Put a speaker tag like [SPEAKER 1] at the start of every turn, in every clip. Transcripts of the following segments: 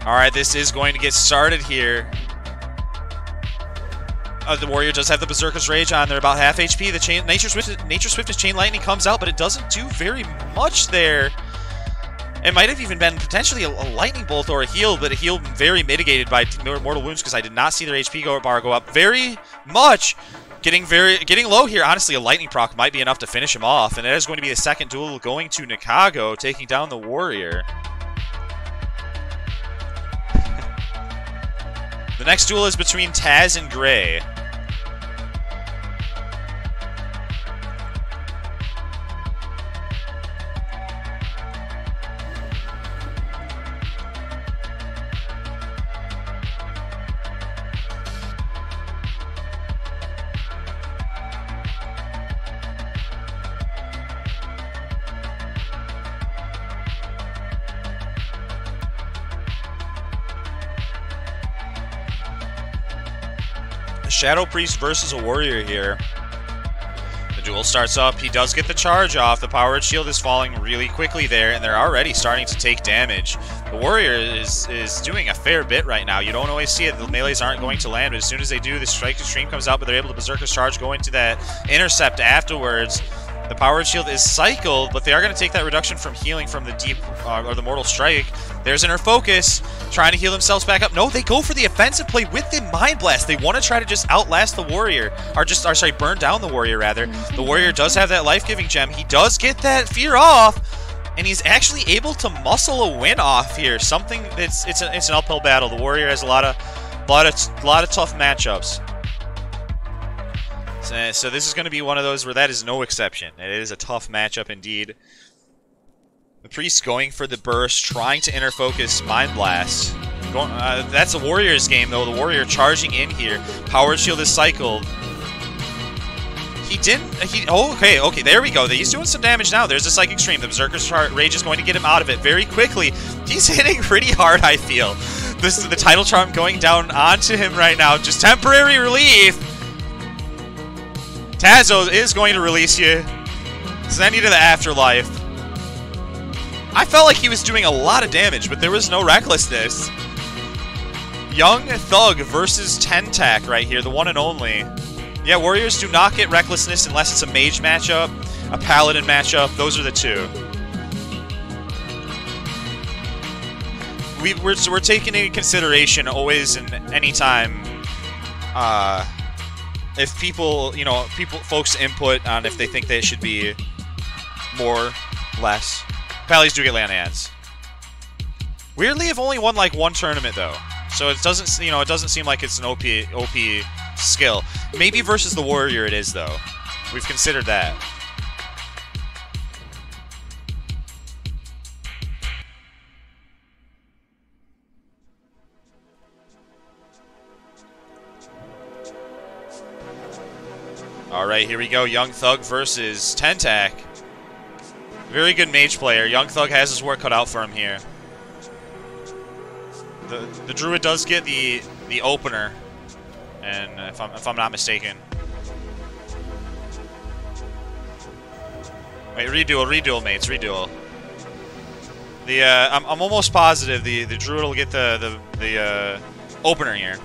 [SPEAKER 1] Alright, this is going to get started here. The Warrior does have the Berserker's Rage on. They're about half HP. The Nature Swiftness Chain Lightning comes out, but it doesn't do very much there. It might have even been potentially a Lightning Bolt or a heal, but a heal very mitigated by Mortal Wounds because I did not see their HP bar go up very much. Getting low here. Honestly, a Lightning proc might be enough to finish him off, and it is going to be the second duel going to Nikago, taking down the Warrior. The next duel is between Taz and Gray. Shadow Priest versus a Warrior here. The duel starts up. He does get the charge off. The Powered Shield is falling really quickly there, and they're already starting to take damage. The Warrior is doing a fair bit right now. You don't always see it. The melees aren't going to land, but as soon as they do, the Strike Extreme comes out, but they're able to Berserker's Charge go into that intercept afterwards. The Powered Shield is cycled, but they are going to take that reduction from healing from the deep or the Mortal Strike. There's Inner Focus, trying to heal themselves back up. No, they go for the offensive play with the Mind Blast. They want to try to just outlast the Warrior, or sorry, burn down the Warrior rather. The Warrior does have that life-giving gem. He does get that fear off, and he's actually able to muscle a win off here. Something that's it's an uphill battle. The Warrior has a lot of tough matchups. So this is going to be one of those where that is no exception. It is a tough matchup indeed. The Priest going for the burst, trying to inner focus Mind Blast. That's a Warrior's game though. The Warrior charging in here. Powered Shield is cycled. Okay, there we go. He's doing some damage now. There's a Psychic Stream. The Berserker's Rage is going to get him out of it very quickly. He's hitting pretty hard, I feel. This is the Tidal Charm going down onto him right now. Just temporary relief. Tazo is going to release you. Send you to the afterlife. I felt like he was doing a lot of damage, but there was no recklessness. Young Thug versus Tentac right here, the one and only. Yeah, Warriors do not get recklessness unless it's a mage matchup, a paladin matchup. Those are the two. We're taking into consideration always and anytime if people, folks input on if they think they should be more, less. Pallies do get land hands. Weirdly, have only won like one tournament though, so it doesn't seem like it's an OP skill. Maybe versus the Warrior it is though. We've considered that. Alright, here we go. Young Thug versus Tentac. Very good mage player. Young Thug has his work cut out for him here. The Druid does get the opener, and if I'm not mistaken. Wait, reduel, mates, reduel. I'm almost positive the Druid will get the opener here.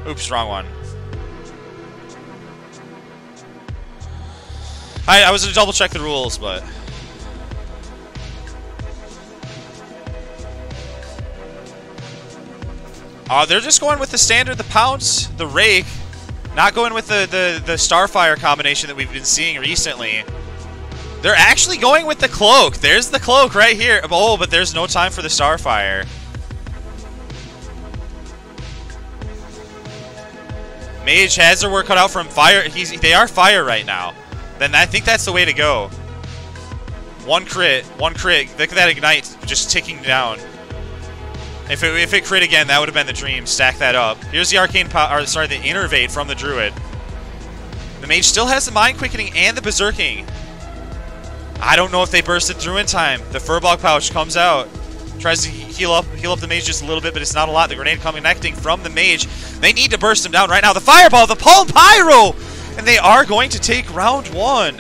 [SPEAKER 1] Oops, wrong one. I was going to double check the rules, but... they're just going with the standard, the Pounce, the Rake. Not going with the Starfire combination that we've been seeing recently. They're actually going with the Cloak. There's the Cloak right here. Oh, but there's no time for the Starfire. Mage has their work cut out from Fire. They are Fire right now. Then I think that's the way to go. One crit. Look at that Ignite just ticking down. If it crit again, that would have been the dream. Stack that up. Here's the Arcane Power, sorry, the Innervate from the Druid. The Mage still has the Mind Quickening and the Berserking. I don't know if they bursted through in time. The Furbog Pouch comes out. Tries to heal up the Mage just a little bit, but it's not a lot. The Grenade connecting from the Mage. They need to burst him down right now. The Fireball, the Palm Pyro! And they are going to take round one.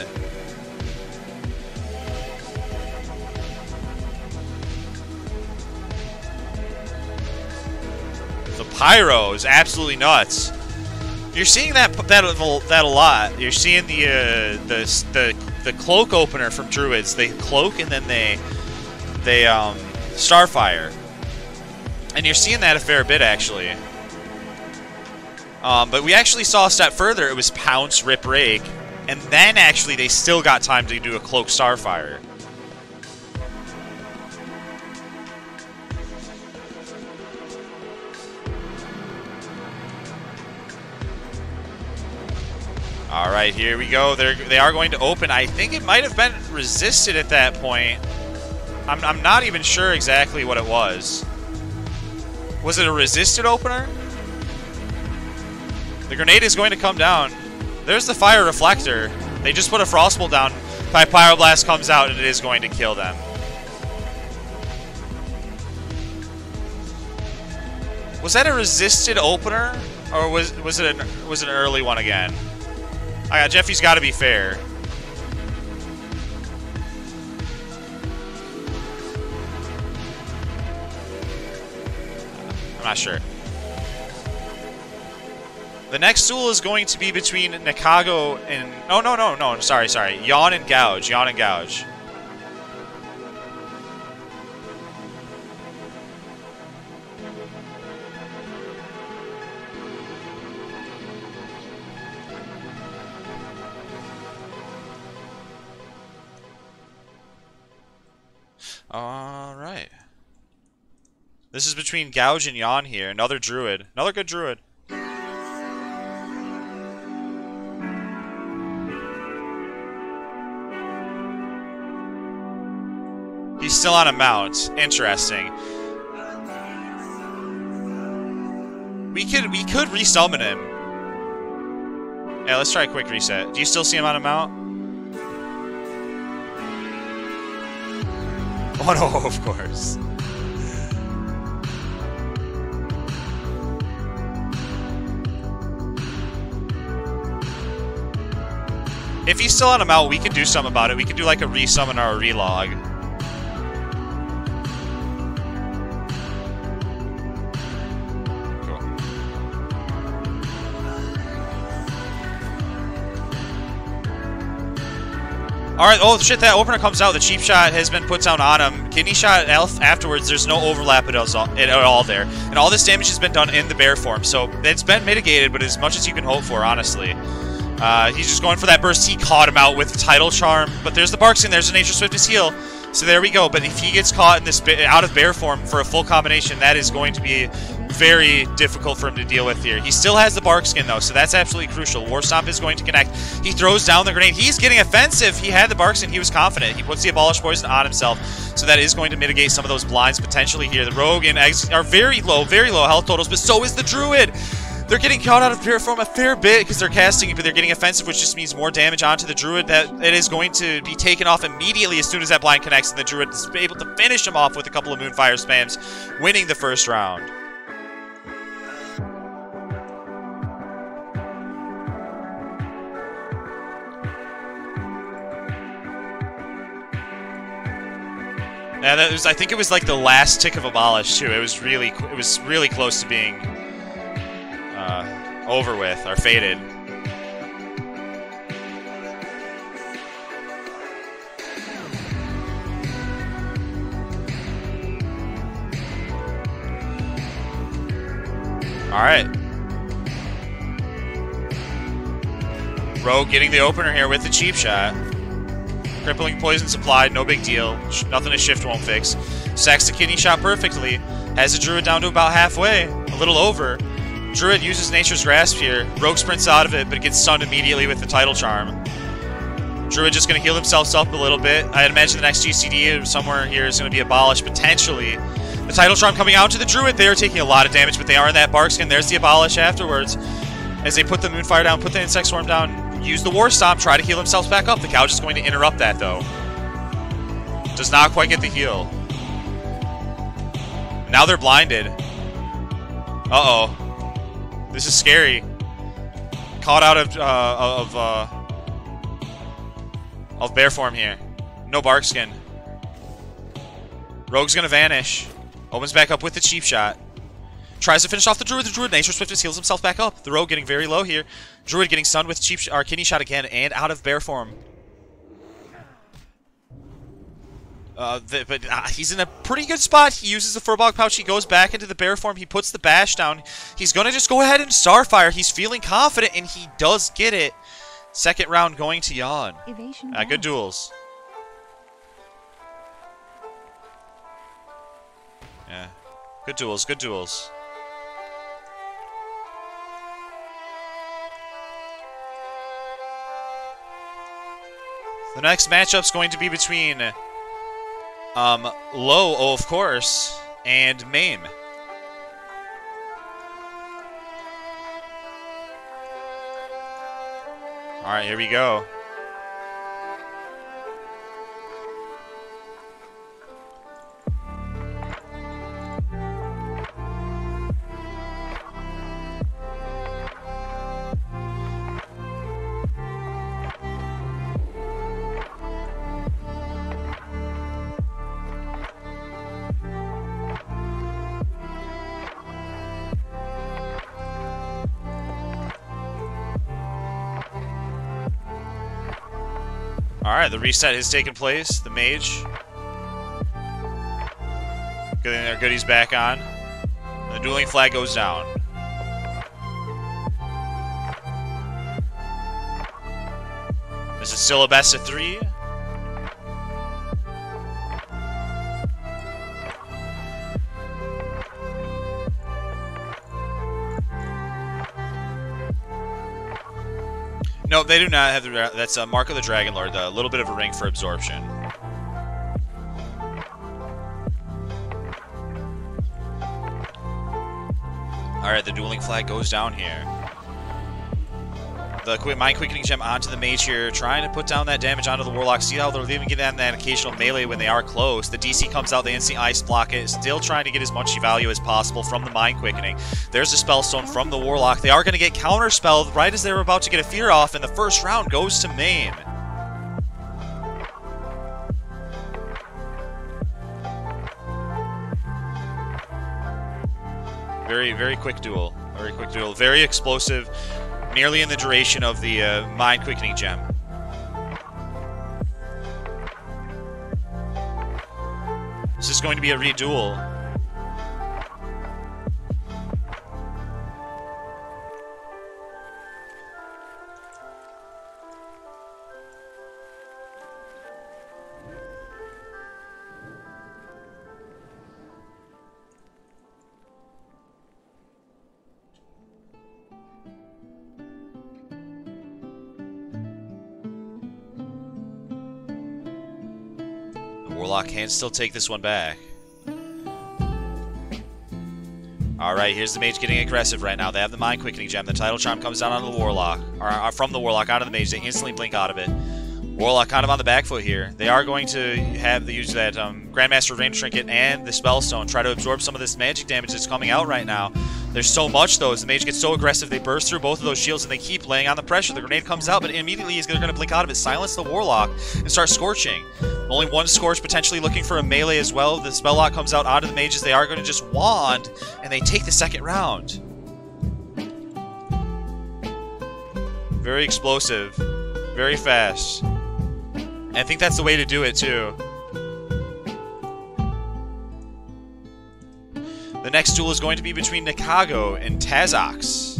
[SPEAKER 1] The pyro is absolutely nuts. You're seeing that a lot. You're seeing the cloak opener from druids. They cloak and then they starfire, and you're seeing that a fair bit actually. But we actually saw a step further. It was pounce, rip, rake, and then actually they still got time to do a cloak starfire. All right, here we go. They are going to open. I think it might have been resisted at that point. I'm not even sure exactly what it was. Was it a resisted opener? The grenade is going to come down. There's the fire reflector. They just put a frostbolt down. Pyroblast comes out and it is going to kill them. Was that a resisted opener, or was it an early one again? Jeffy's got to be fair. I'm not sure. The next duel is going to be between Nikago and... Oh, no. Sorry. Yawn and Gouge. Alright. This is between Gouge and Yawn here. Another druid. Another good druid. He's still on a mount. Interesting. We could resummon him. Yeah, let's try a quick reset. Do you still see him on a mount? Oh no, of course. If he's still on a mount, we can do something about it. We can do like a resummon or a relog. Cool. Alright, oh shit, that opener comes out. The cheap shot has been put down on him. Kidney shot elf afterwards, there's no overlap at all there. And all this damage has been done in the bear form, so it's been mitigated, but as much as you can hope for, honestly. He's just going for that burst. He caught him out with Tidal Charm, but there's the Barkskin, there's the Nature Swiftness heal. So there we go, but if he gets caught in this out of bear form for a full combination, that is going to be very difficult for him to deal with here. He still has the Barkskin though, so that's absolutely crucial. War Stomp is going to connect. He throws down the grenade. He's getting offensive. He had the Barkskin. He was confident. He puts the Abolish Poison on himself, so that is going to mitigate some of those blinds potentially here. The Rogue and Eggs are very low health totals, but so is the Druid. They're getting caught out of bear form a fair bit because they're casting, but they're getting offensive, which just means more damage onto the Druid. That it is going to be taken off immediately as soon as that blind connects, and the Druid is able to finish him off with a couple of Moonfire spams, winning the first round. Yeah, that was, I think it was like the last tick of Abolish too. It was really close to being over with or faded. All right. Rogue getting the opener here with the cheap shot. Crippling poison supplied, no big deal. Nothing a shift won't fix. Sacks the kidney shot perfectly. Has the Druid down to about halfway. A little over. Druid uses Nature's Grasp here. Rogue sprints out of it, but gets stunned immediately with the Tidal Charm. Druid just going to heal himself up a little bit. I'd imagine the next GCD somewhere here is going to be abolished, potentially. The Tidal Charm coming out to the Druid. They are taking a lot of damage, but they are in that Barkskin. There's the Abolish afterwards. As they put the Moonfire down, put the Insect Swarm down, use the War Stomp, try to heal themselves back up. The Gouge is going to interrupt that, though. Does not quite get the heal. Now they're blinded. Uh-oh. This is scary. Caught out of bear form here. No Barkskin. Rogue's gonna vanish. Opens back up with the cheap shot. Tries to finish off the Druid. The Druid Nature Swift heals himself back up. The Rogue getting very low here. Druid getting stunned with cheap kidney shot again and out of bear form. But he's in a pretty good spot. He uses the Furbog Pouch. He goes back into the bear form. He puts the bash down. He's going to just go ahead and Starfire. He's feeling confident, and he does get it. Second round going to Yawn. Good duels. Yeah. Good duels. Good duels. The next matchup's going to be between Low, of course, and Mame. Alright, here we go. Alright, the reset has taken place. The Mage getting their goodies back on. And the dueling flag goes down. This is still a best of 3. No, they do not have the... That's Mark of the Dragon Lord, a little bit of a ring for absorption. Alright, the dueling flag goes down here. The Mind Quickening Gem onto the Mage here, trying to put down that damage onto the Warlock. See how they're even getting that occasional melee when they are close. The DC comes out, the instant ice block it. Still trying to get as much value as possible from the Mind Quickening. There's a Spellstone from the Warlock. They are going to get counterspelled right as they're about to get a Fear off, and the first round goes to Mame. Very, very quick duel. Very quick duel. Very explosive. Nearly in the duration of the Mind Quickening Gem. This is going to be a reduel. Warlock can still take this one back. Alright, here's the Mage getting aggressive right now. They have the Mind Quickening Gem. The Title Charm comes down onto the Warlock. Or from the Warlock onto the Mage. They instantly blink out of it. Warlock kind of on the back foot here. They are going to have the use that Grandmaster Range Trinket and the Spellstone. Try to absorb some of this magic damage that's coming out right now. There's so much, though. As the Mage gets so aggressive, they burst through both of those shields, and they keep laying on the pressure. The grenade comes out, but immediately he's going to blink out of it, silence the Warlock, and start Scorching. Only one Scorch, potentially looking for a melee as well. The Spell Lock comes out onto the Mages. They are going to just Wand, and they take the second round. Very explosive. Very fast. And I think that's the way to do it, too. The next duel is going to be between Nikago and Tazox.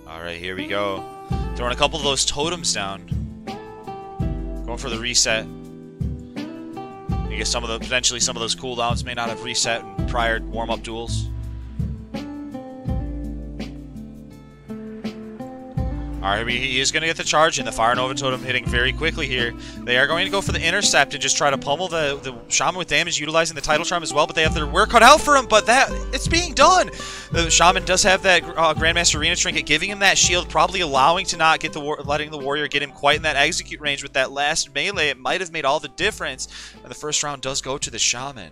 [SPEAKER 1] Alright, here we go. Throwing a couple of those totems down. Going for the reset. I guess potentially some of those cooldowns may not have reset in prior warm-up duels. Alright, he is going to get the charge in. The Fire Nova Totem hitting very quickly here. They are going to go for the Intercept and just try to pummel the Shaman with damage, utilizing the Title Charm as well, but they have their work cut out for him, but it's being done! The Shaman does have that Grandmaster Arena Trinket, giving him that shield, probably allowing to not get letting the Warrior get him quite in that execute range with that last melee. It might have made all the difference, and the first round does go to the Shaman.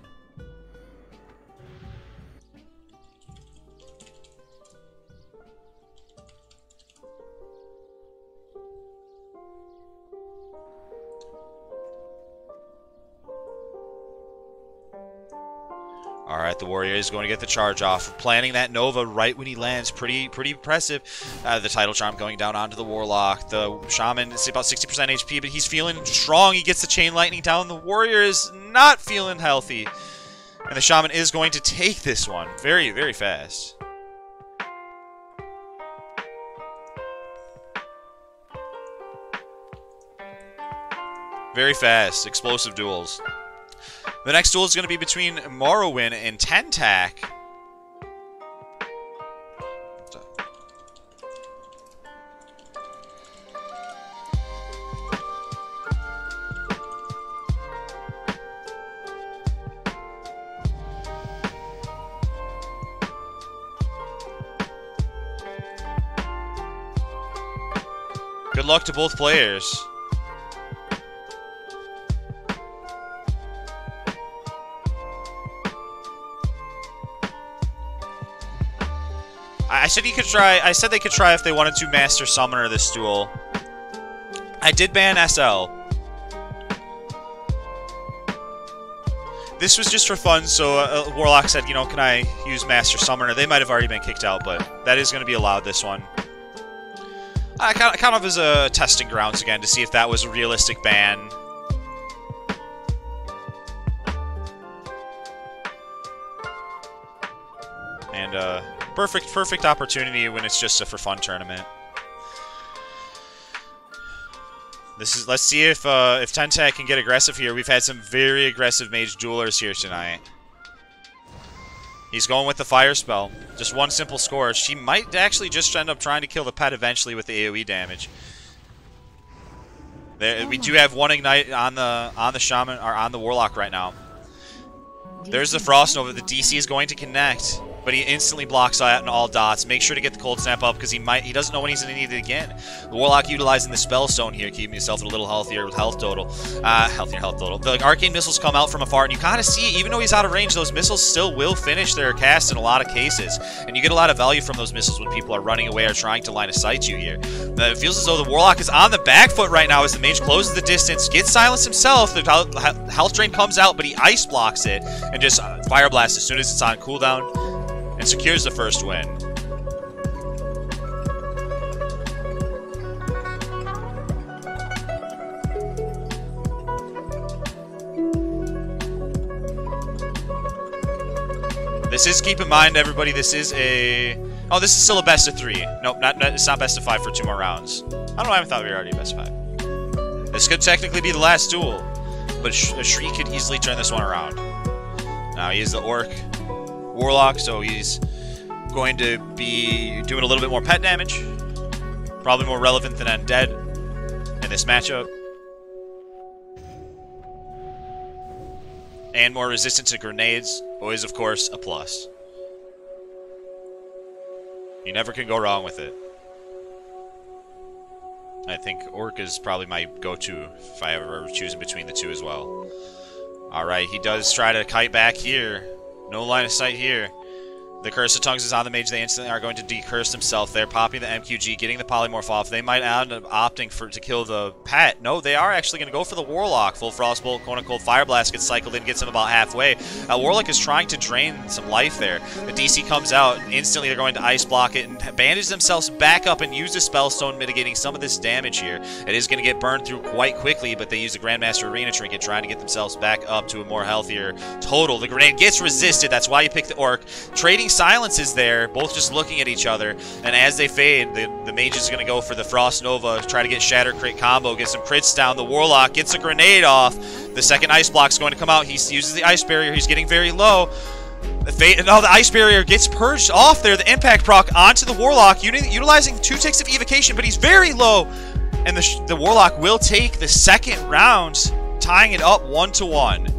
[SPEAKER 1] All right, the Warrior is going to get the charge off. Planning that Nova right when he lands. Pretty impressive. The Tidal Charm going down onto the Warlock. The Shaman is about 60% HP, but he's feeling strong. He gets the Chain Lightning down. The Warrior is not feeling healthy. And the Shaman is going to take this one very fast. Very fast. Explosive duels. The next duel is going to be between Morrowind and Tentak. Good luck to both players. I said you could try. I said they could try if they wanted to Master Summoner this duel. I did ban SL. This was just for fun, so Warlock said, you know, can I use Master Summoner? They might have already been kicked out, but that is going to be allowed this one. Kind of as a testing grounds again to see if that was a realistic ban. And perfect opportunity when it's just a for fun tournament. Let's see if Tentak can get aggressive here. We've had some very aggressive mage duelers here tonight. He's going with the fire spell. Just one simple score. She might actually just end up trying to kill the pet eventually with the AoE damage. We do have one ignite on the shaman or on the warlock right now. There's the Frost Nova. The DC is going to connect, but he instantly blocks out in all dots. Make sure to get the Cold Snap up because he doesn't know when he's going to need it again. The Warlock utilizing the Spell Stone here, keeping himself a little healthier with health total. Healthier health total. The Arcane Missiles come out from afar, and you kind of see, even though he's out of range, those missiles still will finish their cast in a lot of cases. And you get a lot of value from those missiles when people are running away or trying to line of sight you here. It feels as though the Warlock is on the back foot right now as the Mage closes the distance, gets silenced himself. The health drain comes out, but he Ice Blocks it and just Fire Blast as soon as it's on cooldown. And secures the first win. This is, keep in mind, everybody, this is a... Oh, this is still a best of 3. Nope, it's not best of 5 for 2 more rounds. I don't know, I thought we were already best of 5. This could technically be the last duel, but a Shriek could easily turn this one around. Now, he is the Orc Warlock, so he's going to be doing a little bit more pet damage. Probably more relevant than Undead in this matchup. And more resistant to grenades, always, of course, a plus. You never can go wrong with it. I think Orc is probably my go-to if I ever choose in between the two as well. Alright, he does try to kite back here. No line of sight here. The Curse of Tongues is on the mage. They instantly are going to decurse themselves. They're popping the MQG, getting the Polymorph off. They might end up opting to kill the pet. No, they are actually going to go for the Warlock. Full Frostbolt, Cone and Cold Fire Blast gets cycled in, gets him about halfway. Warlock is trying to drain some life there. The DC comes out, and instantly they're going to Ice Block it and bandage themselves back up and use the Spellstone, mitigating some of this damage here. It is going to get burned through quite quickly, but they use the Grandmaster Arena Trinket, trying to get themselves back up to a more healthier total. The grenade gets resisted. That's why you pick the Orc. Trading silences there. Both just looking at each other, and as they fade, the mage is going to go for the Frost Nova, try to get Shatter Crit combo, get some crits down. The Warlock gets a grenade off. The second Ice Block is going to come out. He uses the Ice Barrier. He's getting very low. The Ice Barrier gets purged off there. The Impact proc onto the Warlock, utilizing 2 ticks of Evocation, but he's very low. And the Warlock will take the second round, tying it up 1-1.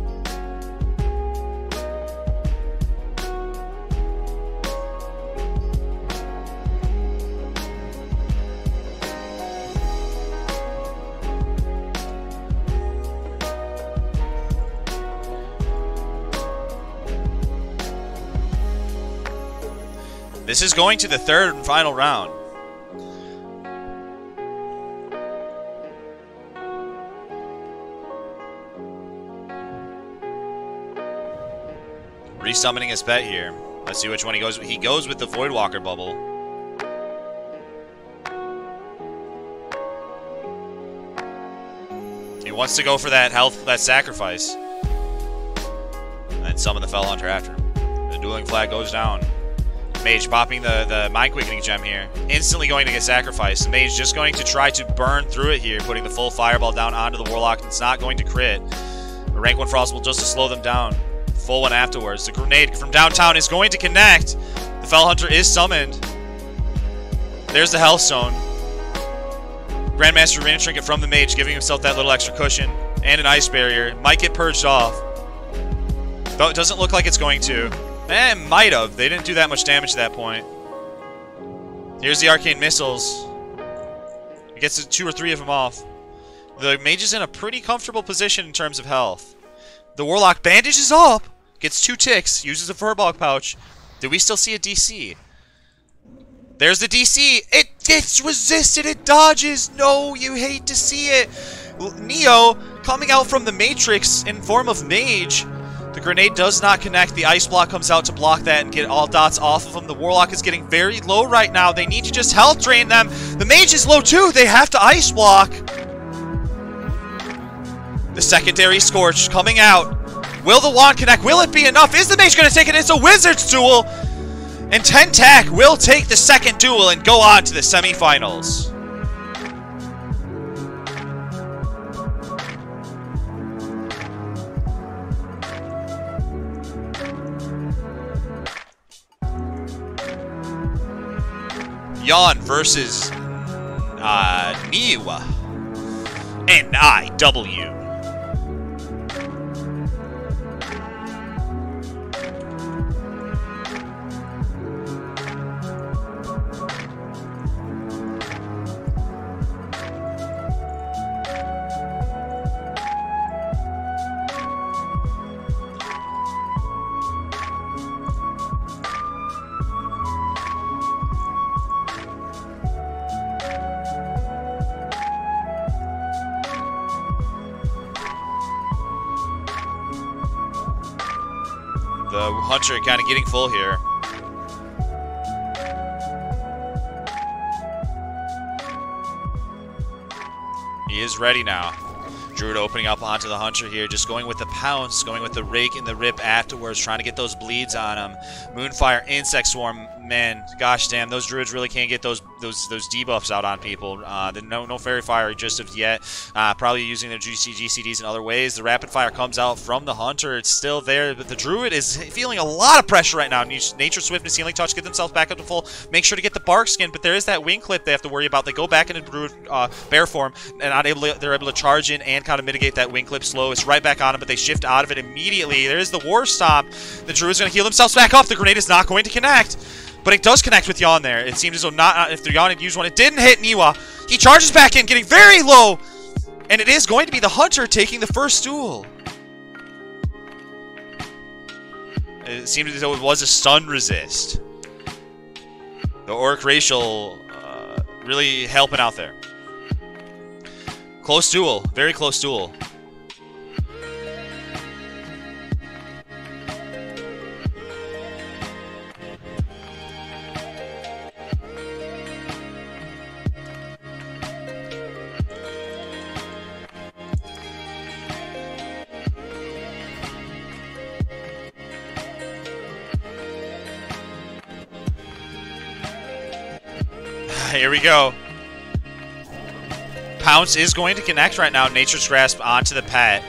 [SPEAKER 1] This is going to the third and final round. Resummoning his pet here. Let's see which one he goes with. He goes with the Voidwalker bubble. He wants to go for that health, that sacrifice. And summon the Fell Hunter after him. The dueling flag goes down. Mage popping the Mind Quickening gem here. Instantly going to get sacrificed. Mage just going to try to burn through it here, putting the full fireball down onto the Warlock. It's not going to crit. The rank 1 Frost will just to slow them down. Full one afterwards. The grenade from downtown is going to connect. The Fell Hunter is summoned. There's the Health Zone. Grandmaster Arena Trinket from the Mage, giving himself that little extra cushion. And an Ice Barrier. Might get purged off. Though it doesn't look like it's going to. Might have. They didn't do that much damage at that point. Here's the Arcane Missiles. It gets 2 or 3 of them off. The Mage is in a pretty comfortable position in terms of health. The Warlock bandages up. Gets 2 ticks. Uses a Furbog Pouch. Do we still see a DC? There's the DC. It gets resisted. It dodges. No, you hate to see it. Neo coming out from the Matrix in form of Mage. The grenade does not connect. The ice block comes out to block that and get all dots off of him. The Warlock is getting very low right now. They need to just health drain them. The Mage is low too. They have to ice block. The secondary Scorch coming out. Will the wand connect? Will it be enough? Is the Mage going to take it? It's a Wizard's duel. And Tentak will take the second duel and go on to the semifinals. Yon versus Niwa. N-I-W. The Hunter kind of getting full here. He is ready now. Druid opening up onto the Hunter here, just going with the Pounce, going with the Rake and the Rip afterwards, trying to get those bleeds on him. Moonfire, Insect Swarm, man, gosh damn, those Druids really can't get those debuffs out on people. No Fairy Fire just of yet. Probably using their GCDs in other ways. The Rapid Fire comes out from the Hunter. It's still there, but the Druid is feeling a lot of pressure right now. Nature Swiftness, Healing Touch, get themselves back up to full. Make sure to get the Bark Skin, but there is that Wing Clip they have to worry about. They go back into Druid Bear form, and they're able to charge in and kind of mitigate that Wing Clip slow. It's right back on them, but they shift out of it immediately. There's the War Stomp. The Druid's going to heal themselves back up. The grenade is not going to connect. But it does connect with Yon there. It seems as though if the Yon had used one, it didn't hit Niwa. He charges back in, getting very low. And it is going to be the Hunter taking the first duel. It seems as though it was a stun resist. The Orc Racial really helping out there. Close duel. Very close duel. Here we go. Pounce is going to connect right now. Nature's Grasp onto the pet.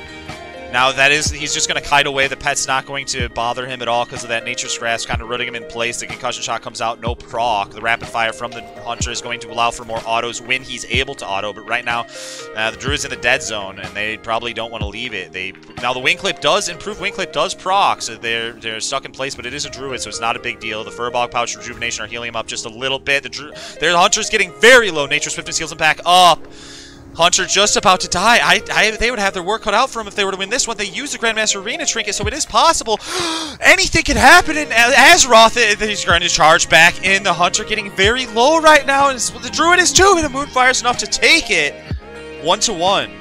[SPEAKER 1] Now he's just going to kite away. The pet's not going to bother him at all because of that Nature's Grasp kind of rooting him in place. The concussion shot comes out, no proc. The rapid fire from the Hunter is going to allow for more autos when he's able to auto. But right now, the Druid's in the dead zone, and they probably don't want to leave it. Now the Wing Clip does improve. Wing Clip does proc, so they're stuck in place. But it is a Druid, so it's not a big deal. The Furbog Pouch Rejuvenation are healing him up just a little bit. The Hunter's getting very low. Nature's Swiftness heals him back up. Hunter just about to die. They would have their work cut out for him if they were to win this one. They use the Grandmaster Arena Trinket, so it is possible. Anything can happen in Azeroth. He's going to charge back in. The Hunter getting very low right now. And the Druid is too, and the Moonfire is enough to take it. 1-1.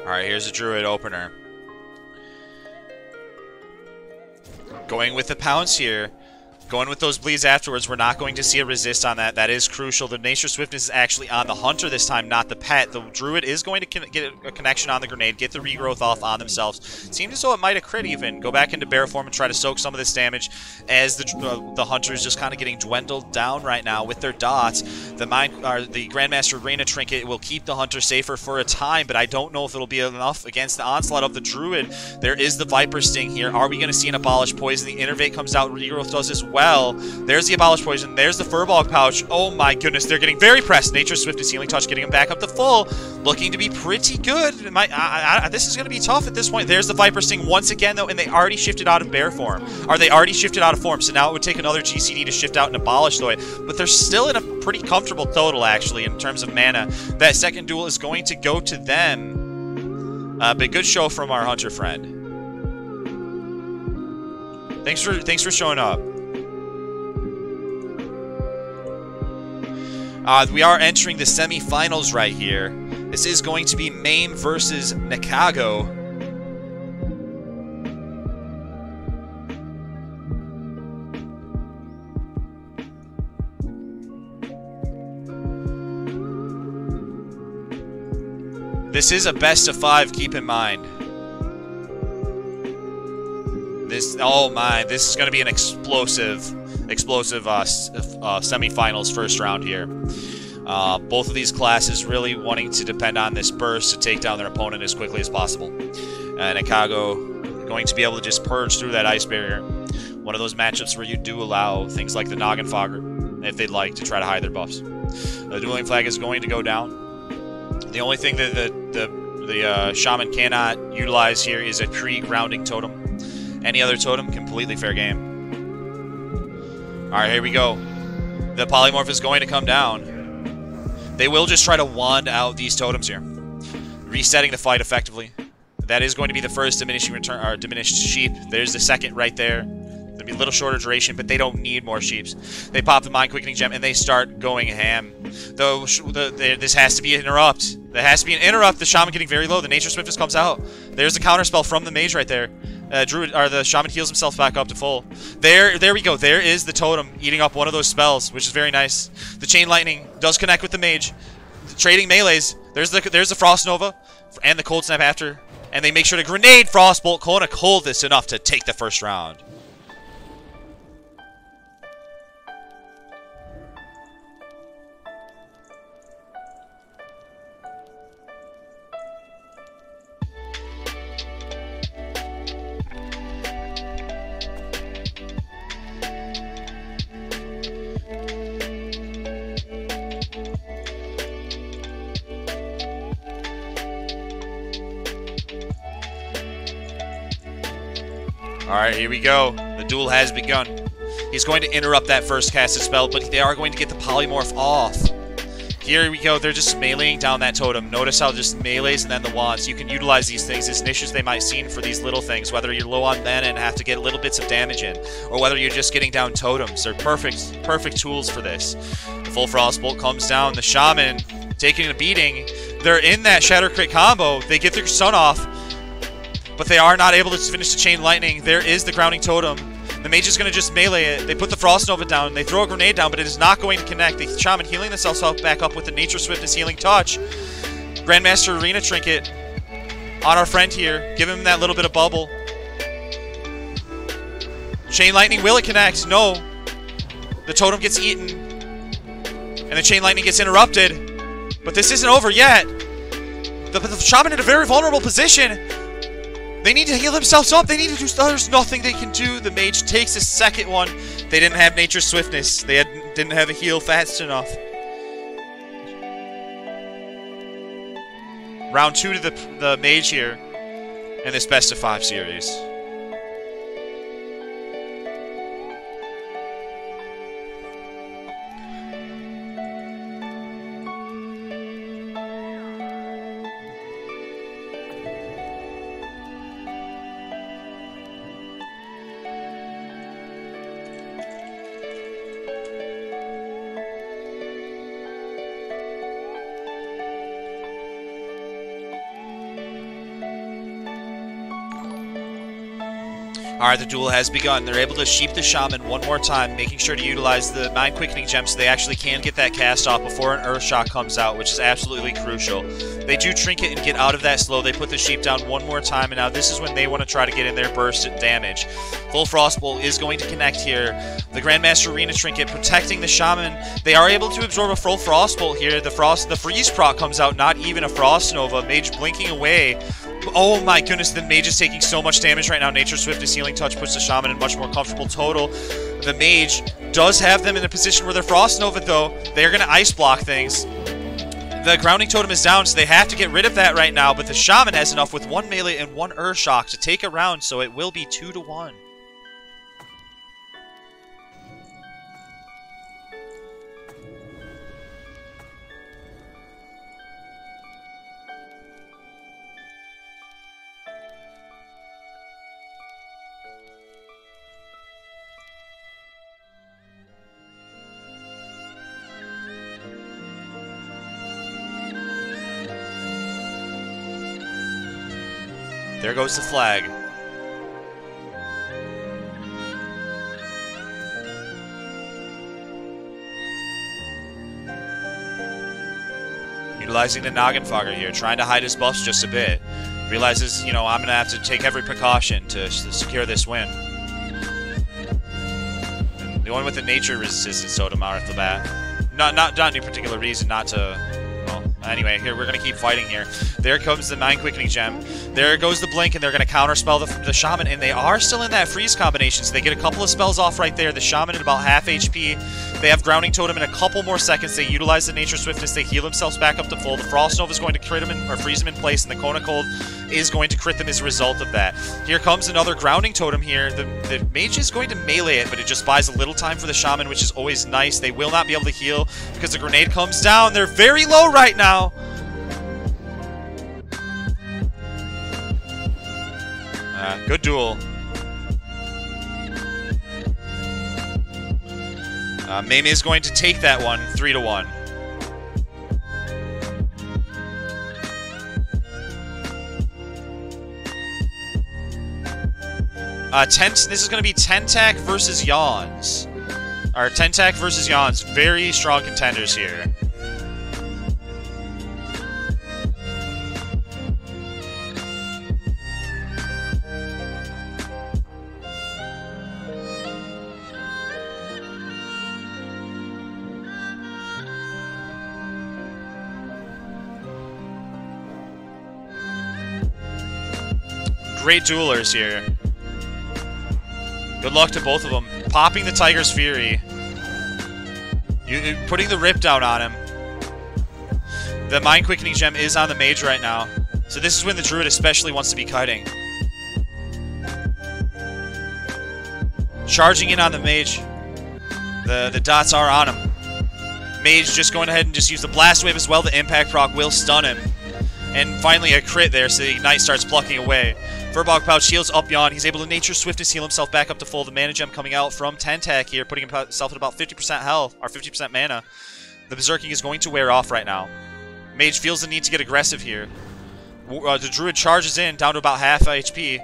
[SPEAKER 1] Alright, here's a Druid opener. Going with the pounce here. Going with those bleeds afterwards. We're not going to see a resist on that. That is crucial. The Nature Swiftness is actually on the Hunter this time, not the Pet. The Druid is going to get a connection on the Grenade, get the regrowth off on themselves. Seems as though it might have crit even. Go back into bear form and try to soak some of this damage as the Hunter is just kind of getting dwindled down right now with their dots. The Grandmaster Reina Trinket will keep the Hunter safer for a time, but I don't know if it'll be enough against the onslaught of the Druid. There is the Viper Sting here. Are we going to see an Abolish Poison? The Innervate comes out. Regrowth does as well. There's the Abolish Poison. There's the Furbog Pouch. Oh my goodness, they're getting very pressed. Nature Swiftness, Healing Touch, getting him back up to full. Looking to be pretty good. This is going to be tough at this point. There's the Viper Sting once again, though, and they already shifted out of bear form. Or they already shifted out of form, so now it would take another GCD to shift out and abolish the way. But they're still in a pretty comfortable total, actually, in terms of mana. That second duel is going to go to them. But good show from our Hunter friend. Thanks for showing up. We are entering the semifinals right here. This is going to be Mame versus Nikago. This is a best of 5, keep in mind. Oh my, this is going to be an explosive semifinals first round here. Both of these classes really wanting to depend on this burst to take down their opponent as quickly as possible. And Nikago going to be able to just purge through that ice barrier. One of those matchups where you do allow things like the Noggin Fogger, if they'd like, to try to hide their buffs. The Dueling Flag is going to go down. The only thing that the Shaman cannot utilize here is a pre-grounding totem. Any other totem, completely fair game. Alright, here we go. The Polymorph is going to come down. They will just try to wand out these totems here. Resetting the fight effectively. That is going to be the first diminishing return, or diminished sheep. There's the second right there. It'll be a little shorter duration, but they don't need more sheeps. They pop the Mind Quickening Gem, and they start going ham. Though, this has to be an interrupt. There has to be an interrupt. The Shaman getting very low. The Nature Swiftness comes out. There's the counterspell from the Mage right there. The Shaman heals himself back up to full. There we go. There is the totem eating up one of those spells, which is very nice. The Chain Lightning does connect with the Mage. Trading melees. There's the Frost Nova and the Cold Snap after. And they make sure to grenade Frostbolt. Kona hold this enough to take the first round. Alright, here we go. The duel has begun. He's going to interrupt that first casted spell, but they are going to get the Polymorph off. Here we go. They're just meleeing down that totem. Notice how just melees and then the wands. You can utilize these things as niches they might seem for these little things, whether you're low on mana and have to get little bits of damage in, or whether you're just getting down totems. They're perfect tools for this. The full Frostbolt comes down. The Shaman taking a beating. They're in that Shatter Crit combo. They get their Sun off, but they are not able to finish the Chain Lightning. There is the Grounding Totem. The Mage is going to just melee it. They put the Frost Nova down. They throw a grenade down, but it is not going to connect. The Shaman healing themselves back up with the Nature Swiftness Healing Touch. Grandmaster Arena Trinket on our friend here. Give him that little bit of bubble. Chain Lightning, will it connect? No. The Totem gets eaten. And the Chain Lightning gets interrupted. But this isn't over yet. The Shaman in a very vulnerable position. They need to heal themselves up. They need to do... There's nothing they can do. The Mage takes a second one. They didn't have Nature Swiftness. They didn't have a heal fast enough. Round 2 to the Mage here in this best of 5 series. Alright, the duel has begun. They're able to sheep the Shaman one more time, making sure to utilize the Mind Quickening Gem so they actually can get that cast off before an Earth Shock comes out, which is absolutely crucial. They do Trinket and get out of that slow. They put the sheep down one more time, and now this is when they want to try to get in their burst damage. Full Frostbolt is going to connect here. The Grandmaster Arena Trinket protecting the Shaman. They are able to absorb a full Frostbolt here. The Freeze proc comes out, not even a Frost Nova. Mage blinking away. Oh my goodness, the Mage is taking so much damage right now. Nature Swiftness Healing Touch puts the Shaman in much more comfortable total. The Mage does have them in a position where they're Frost Nova, though. They're going to Ice Block things. The Grounding Totem is down, so they have to get rid of that right now, but the Shaman has enough with 1 melee and 1 Earth Shock to take a round, so it will be 2-1. There goes the flag. Utilizing the Noggin Fogger here, trying to hide his buffs just a bit. Realizes, you know, I'm going to have to take every precaution to secure this win. And the one with the nature resistance totem out off the bat. Not any particular reason not to... Anyway, here, we're going to keep fighting here. There comes the Mind Quickening Gem. There goes the Blink, and they're going to counterspell the Shaman, and they are still in that freeze combination, so they get a couple of spells off right there. The Shaman at about half HP. They have Grounding Totem in a couple more seconds. They utilize the Nature Swiftness. They heal themselves back up to full. The Frost Nova is going to crit them or freeze them in place, and the Kona Cold is going to crit them as a result of that. Here comes another Grounding Totem here. The Mage is going to melee it, but it just buys a little time for the Shaman, which is always nice. They will not be able to heal because the grenade comes down. They're very low right now. Good duel. Mame is going to take that one, 3-1. This is going to be Tentak versus Yawns. Or Tentak versus Yawns. Very strong contenders here. Great duelers here. Good luck to both of them. Popping the Tiger's Fury. Putting the Rip down on him. The Mind Quickening Gem is on the Mage right now. So this is when the Druid especially wants to be kiting. Charging in on the Mage. The dots are on him. Mage just going ahead and just use the Blast Wave as well. The Impact proc will stun him. And finally a crit there, so the Ignite starts plucking away. Furbog Pouch shields up Yawn. He's able to Nature Swiftness heal himself back up to full. The Mana Gem coming out from Tentak here, putting himself at about 50% health, or 50% mana. The Berserking is going to wear off right now. Mage feels the need to get aggressive here. The Druid charges in, down to about half HP.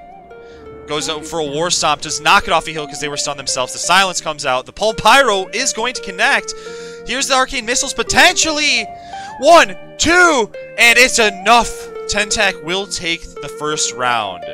[SPEAKER 1] Goes out for a War Stomp, does not get off a heal because they were stunned themselves. The Silence comes out. The Pulp Pyro is going to connect. Here's the Arcane Missiles, potentially! 1, 2, and it's enough! Tentak will take the first round.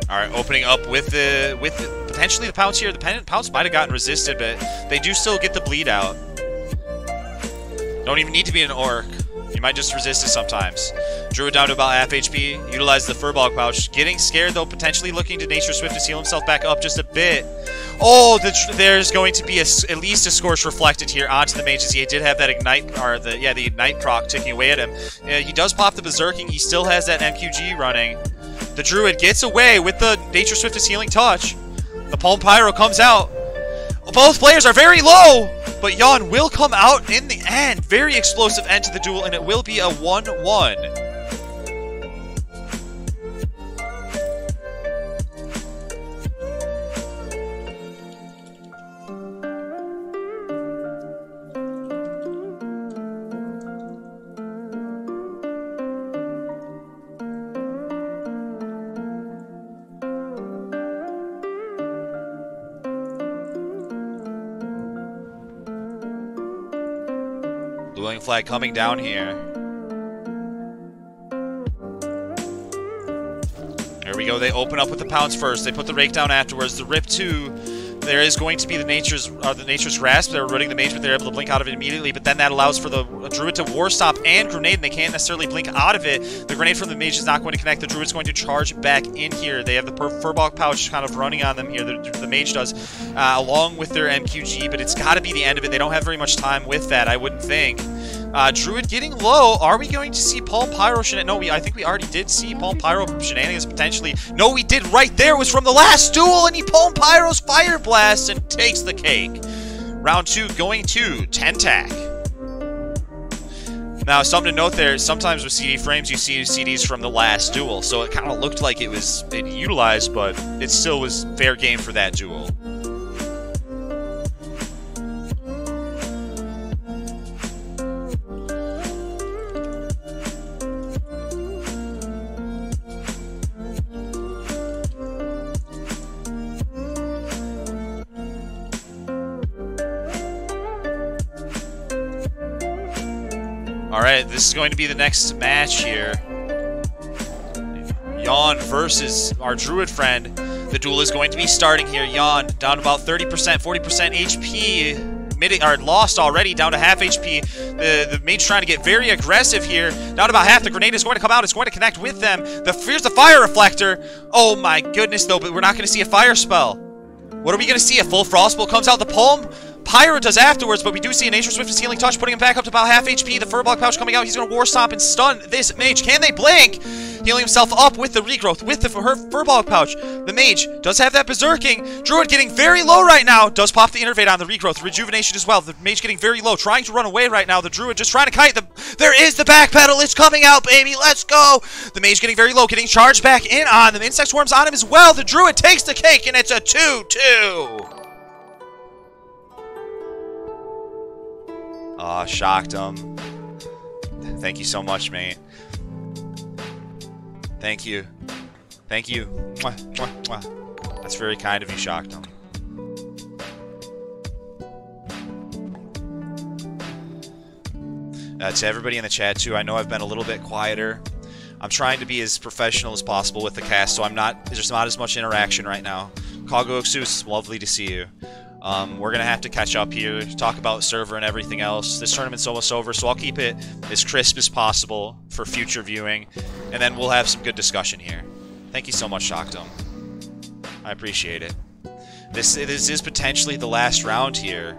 [SPEAKER 1] Alright, opening up with potentially the Pounce here. The Pounce might have gotten resisted, but they do still get the bleed out. Don't even need to be an Orc. You might just resist it sometimes. Druid down to about half HP. Utilize the Furbog Pouch. Getting scared, though, potentially looking to Nature Swift to heal himself back up just a bit. Oh, there's going to be at least a Scorch reflected here onto the Mage, as he did have that Ignite, or the Ignite proc ticking away at him. He does pop the Berserking. He still has that MQG running. The Druid gets away with the Nature Swift's Healing Touch. The Pulp Pyro comes out. Both players are very low. but Jan will come out in the end. Very explosive end to the duel, and it will be a 1-1. Dueling flag coming down here. There we go. They open up with the pounce first. They put the rake down afterwards. The rip 2. There is going to be the nature's grasp. They're rooting the mage, but they're able to blink out of it immediately. But then that allows for the druid to war stop and grenade, and they can't necessarily blink out of it. The grenade from the mage is not going to connect. The druid's going to charge back in here. They have the furball pouch kind of running on them here. The mage does, along with their MQG, but it's got to be the end of it. They don't have very much time with that, I wouldn't think. Druid getting low. Are we going to see Palm Pyro shenanigans? No, I think we already did see Palm Pyro shenanigans potentially. No, we did right there. It was from the last duel, and he Palm Pyro's Fire Blast and takes the cake. Round 2 going to Tentak. Now, something to note there, sometimes with CD frames, you see CDs from the last duel, so it kind of looked like it was utilized, but it still was fair game for that duel. Alright, this is going to be the next match here. Jan versus our druid friend. The duel is going to be starting here. Jan down about 30%, 40% HP. Lost already, down to half HP. The mage trying to get very aggressive here. Down to about half. The grenade is going to come out. It's going to connect with them. Here's the fire reflector. Oh my goodness, though, but we're not going to see a fire spell. What are we going to see? A full frostbolt comes out. The Palm Pyro does afterwards, but we do see a Nature Swift's Healing Touch, putting him back up to about half HP. The Furball Pouch coming out. He's going to War Stomp and stun this mage. Can they blink? Healing himself up with the Regrowth, with the Furball Pouch. The mage does have that Berserking. Druid getting very low right now. Does pop the Innervate on the Regrowth. Rejuvenation as well. The mage getting very low, trying to run away right now. The Druid just trying to kite them. There is the backpedal. It's coming out, baby. Let's go. The mage getting very low, getting charged back in on them. Insect Swarms on him as well. The Druid takes the cake, and it's a 2-2. Shocked him. Thank you so much, mate. Thank you. Thank you. Mwah, mwah, mwah. That's very kind of you, Shocked him. To everybody in the chat, too, I know I've been a little bit quieter. I'm trying to be as professional as possible with the cast, so there's not as much interaction right now. Kagoxu, it's lovely to see you. We're going to have to catch up here, talk about server and everything else. This tournament's almost over, so I'll keep it as crisp as possible for future viewing, and then we'll have some good discussion here. Thank you so much, Shockdom. I appreciate it. This is potentially the last round here.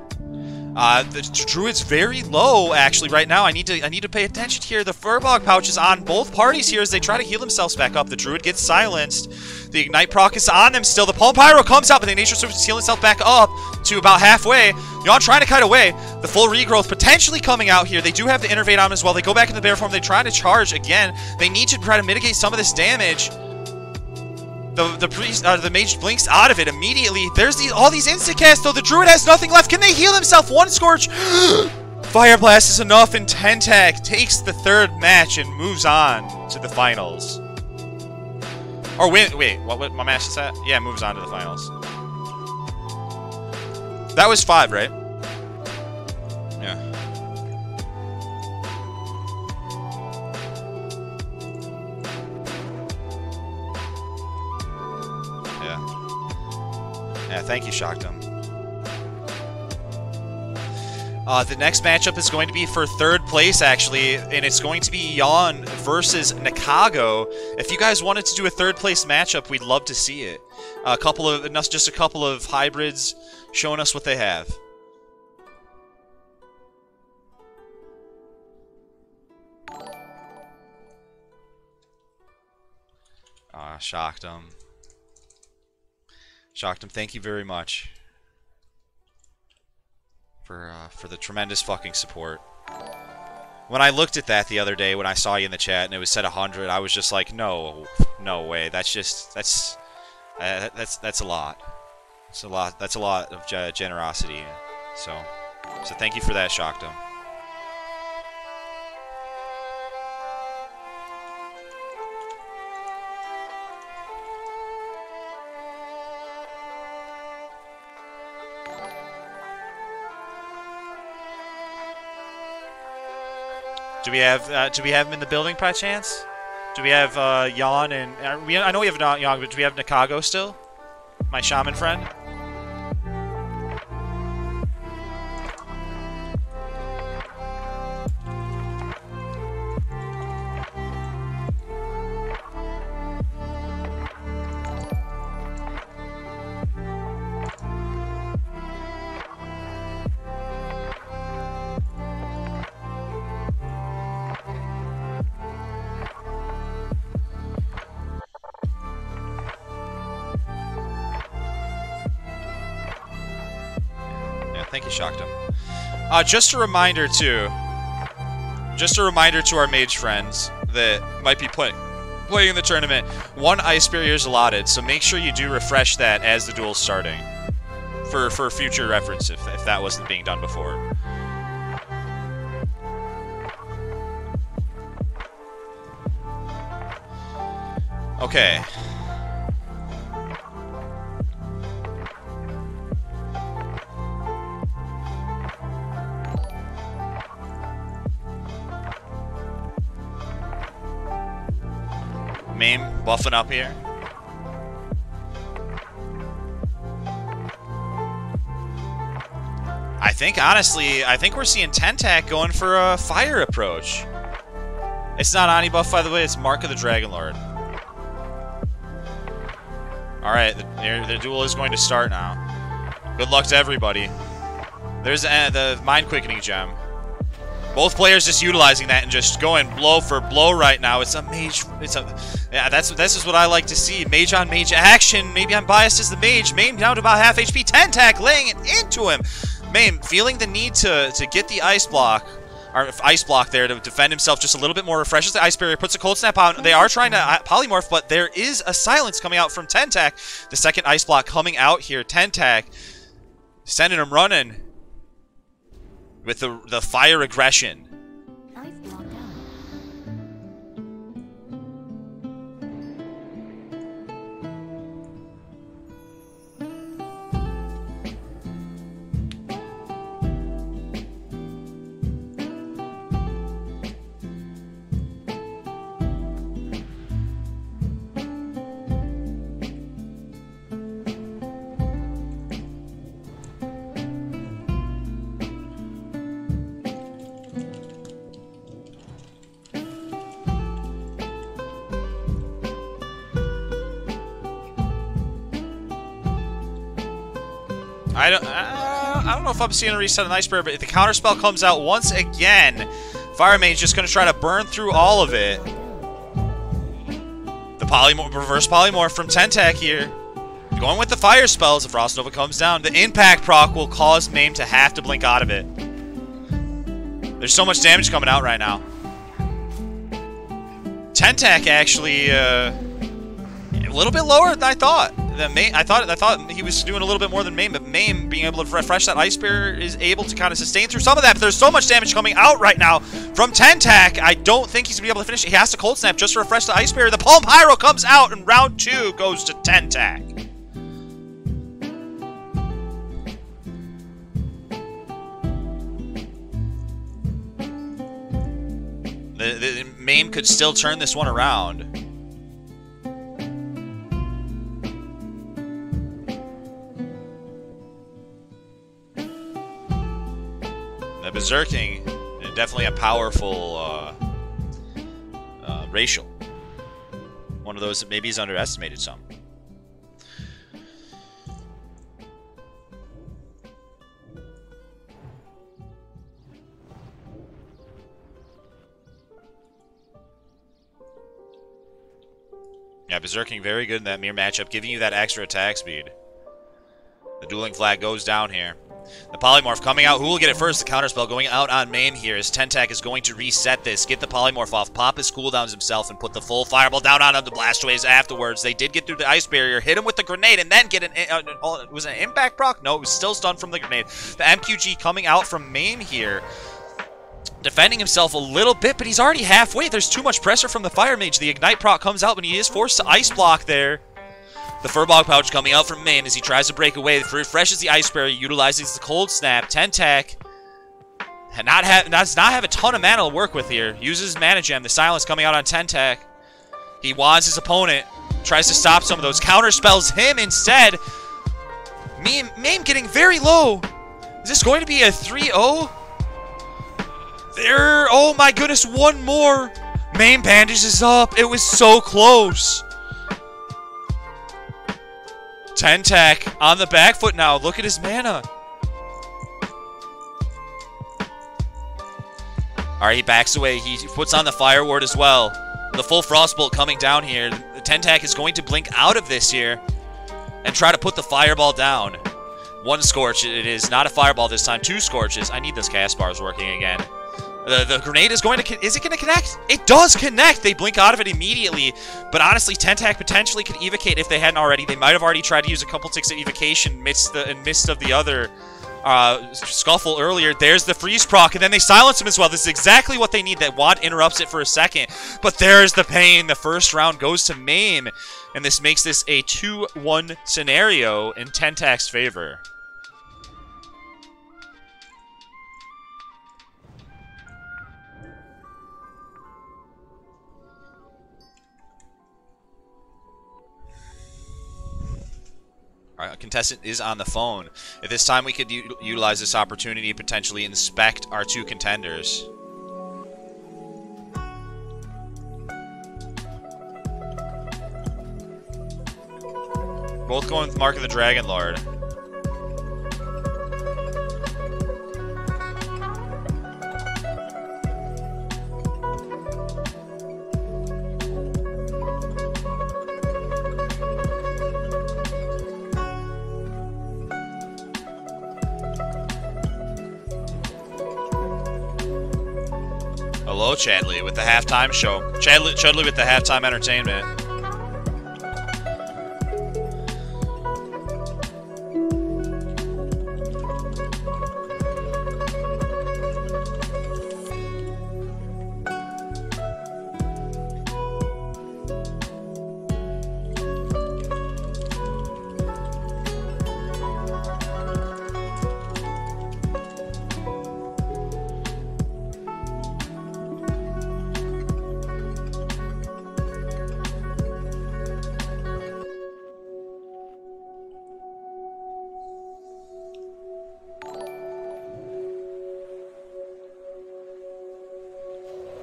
[SPEAKER 1] The Druid's very low, actually, right now. I need to pay attention here. The Furball Pouch is on both parties here as they try to heal themselves back up. The Druid gets silenced. The Ignite proc is on them still. The Palm Pyro comes out, but the Nature Swift is healing himself back up to about halfway. Jan trying to kite away. The full regrowth potentially coming out here. They do have the Innervate on them as well. They go back in the bear form. They try to charge again. They need to try to mitigate some of this damage. The mage blinks out of it immediately. There's all these insta-casts, though. The Druid has nothing left. Can they heal himself? One Scorch. Fire Blast is enough, and Tentak takes the third match and moves on to the finals. Or wait, what my match is that? Yeah, moves on to the finals. That was 5, right? Yeah. Yeah, thank you, Shockdom. The next matchup is going to be for third place, actually, and it's going to be Jan versus Nakago. If you guys wanted to do a third place matchup, we'd love to see it. Just a couple of hybrids showing us what they have. Shockdom. Shockdom, thank you very much for the tremendous fucking support. When I looked at that the other day, when I saw you in the chat and it was set 100, I was just like, no way. That's a lot. It's a lot. That's a lot of generosity. So thank you for that, Shockdom. Do we have him in the building by chance? Do we have Jan and I know we have Jan, but do we have Nakago still? My shaman friend? Thank you, Shockdom. Just a reminder to our mage friends that might be playing in the tournament. 1 ice barrier is allotted, so make sure you do refresh that as the duel's starting, for future reference if that wasn't being done before. Okay. Mame buffing up here. Honestly, I think we're seeing Tentak going for a fire approach. It's not Ani buff, by the way, it's Mark of the Dragon Lord. Alright, the duel is going to start now. Good luck to everybody. There's the Mind Quickening gem. Both players just utilizing that and just going blow for blow right now. It's a mage. Yeah, this is what I like to see. Mage on mage action. Maybe I'm biased as the mage. Mame down to about half HP. Tentak laying it into him. Mame feeling the need to get the ice block there to defend himself just a little bit more. Refreshes the ice barrier. Puts a cold snap on. They are trying to polymorph, but there is a silence coming out from Tentak. The second ice block coming out here. Tentak sending him running with the fire aggression. I don't know if I'm seeing a reset on Ice Bear, but if the counterspell comes out once again, Fire Mage's just going to try to burn through all of it. The reverse polymorph from Tentak here. Going with the fire spells. If Frost Nova comes down, the impact proc will cause Mame to have to blink out of it. There's so much damage coming out right now. Tentak actually a little bit lower than I thought. I thought he was doing a little bit more than Mame, but Mame being able to refresh that Ice Bear is able to kind of sustain through some of that, but there's so much damage coming out right now from Tentak. I don't think he's going to be able to finish it. He has to Cold Snap just to refresh the Ice Bear. The Palm Pyro comes out, and round 2 goes to Tentak. The Mame could still turn this one around. The Berserking, definitely a powerful racial. One of those that maybe he's underestimated some. Yeah, Berserking very good in that mirror matchup, giving you that extra attack speed. The dueling flag goes down here. The Polymorph coming out. Who will get it first? The Counterspell going out on Mame here as Tentak is going to reset this. Get the Polymorph off. Pop his cooldowns himself and put the full Fireball down on him to Blastoise afterwards. They did get through the Ice Barrier. Hit him with the Grenade and then get an... was it an Impact proc? No, it was still stunned from the Grenade. The MQG coming out from Mame here. Defending himself a little bit, but he's already halfway. There's too much pressure from the Fire Mage. The Ignite proc comes out, but he is forced to Ice Block there. The Furbog Pouch coming out from Mame as he tries to break away. Refreshes the Ice Barrier, utilizes the Cold Snap. Tentak does not have a ton of mana to work with here. Uses Mana Gem. The Silence coming out on Tentak. He wands his opponent. Tries to stop some of those. Counter spells him instead. Mame getting very low. Is this going to be a 3-0? There. Oh my goodness, one more. Mame bandages up. It was so close. Tentak on the back foot now. Look at his mana. Alright, he backs away. He puts on the Fire Ward as well. The full Frostbolt coming down here. The Tentak is going to blink out of this here and try to put the Fireball down. One Scorch it is. Not a Fireball this time. Two Scorches. I need those cast bars working again. The grenade is going to... Is it going to connect? It does connect! They blink out of it immediately. But honestly, Tentak potentially could evocate if they hadn't already. They might have already tried to use a couple ticks of evocation in midst of the other scuffle earlier. There's the freeze proc, and then they silence him as well. This is exactly what they need. That wand interrupts it for a second. But there's the pain. The first round goes to Mame. And this makes this a 2-1 scenario in Tentak's favor. Our contestant is on the phone. At this time, we could utilize this opportunity to potentially inspect our two contenders. Both going with Mark of the Dragon Lord. Hello, Chadley, with the halftime show. Chudley with the halftime entertainment.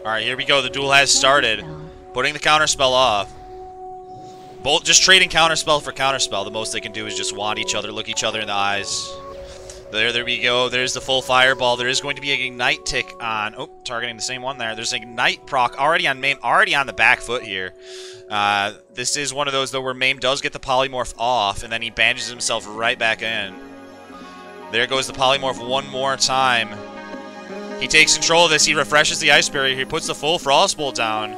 [SPEAKER 1] Alright, here we go. The duel has started. Putting the counterspell off. Both just trading counterspell for counterspell. The most they can do is just wand each other, look each other in the eyes. There we go. There's the full fireball. There is going to be an ignite tick on... Oh, targeting the same one there. There's an ignite proc already on Mame, already on the back foot here. This is one of those, though, where Mame does get the polymorph off, and then he bandages himself right back in. There goes the polymorph one more time. He takes control of this. He refreshes the Ice Barrier. He puts the full Frostbolt down.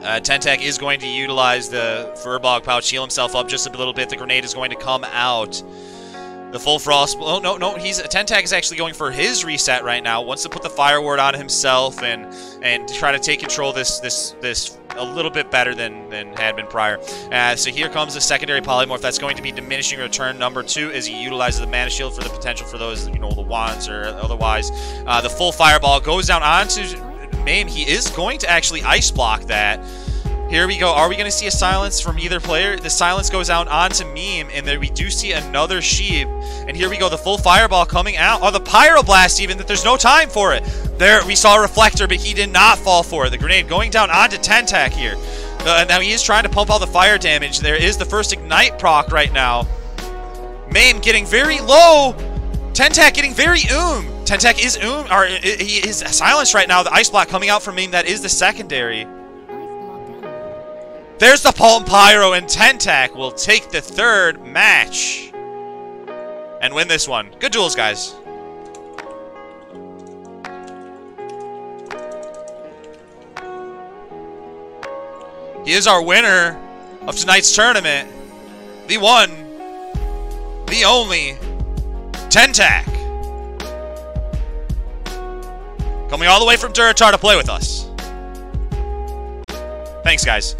[SPEAKER 1] Tentak is going to utilize the Furbog Pouch, heal himself up just a little bit. The grenade is going to come out. The full Frostbolt... Oh, no. Tentak is actually going for his reset right now. Wants to put the Fire Ward on himself and try to take control of this a little bit better than had been prior. So here comes the secondary polymorph. That's going to be diminishing return number 2 as he utilizes the mana shield for the potential for those, the wands or otherwise. The full fireball goes down onto Mame. He is going to actually ice block that. Here we go. Are we going to see a silence from either player? The silence goes out onto Meme, and then we do see another sheep. And here we go. The full fireball coming out. Oh, the pyroblast even, that there's no time for it. There, we saw a reflector, but he did not fall for it. The grenade going down onto Tentak here. Now he is trying to pump all the fire damage. There is the first ignite proc right now. Mame getting very low. Tentak getting very Tentak is or he is silenced right now. The ice block coming out from Meme. That is the secondary. There's the Palm Pyro, and Tentak will take the third match. and win this one. Good duels, guys. He is our winner of tonight's tournament. The one, the only, Tentak. Coming all the way from Duratar to play with us. Thanks, guys.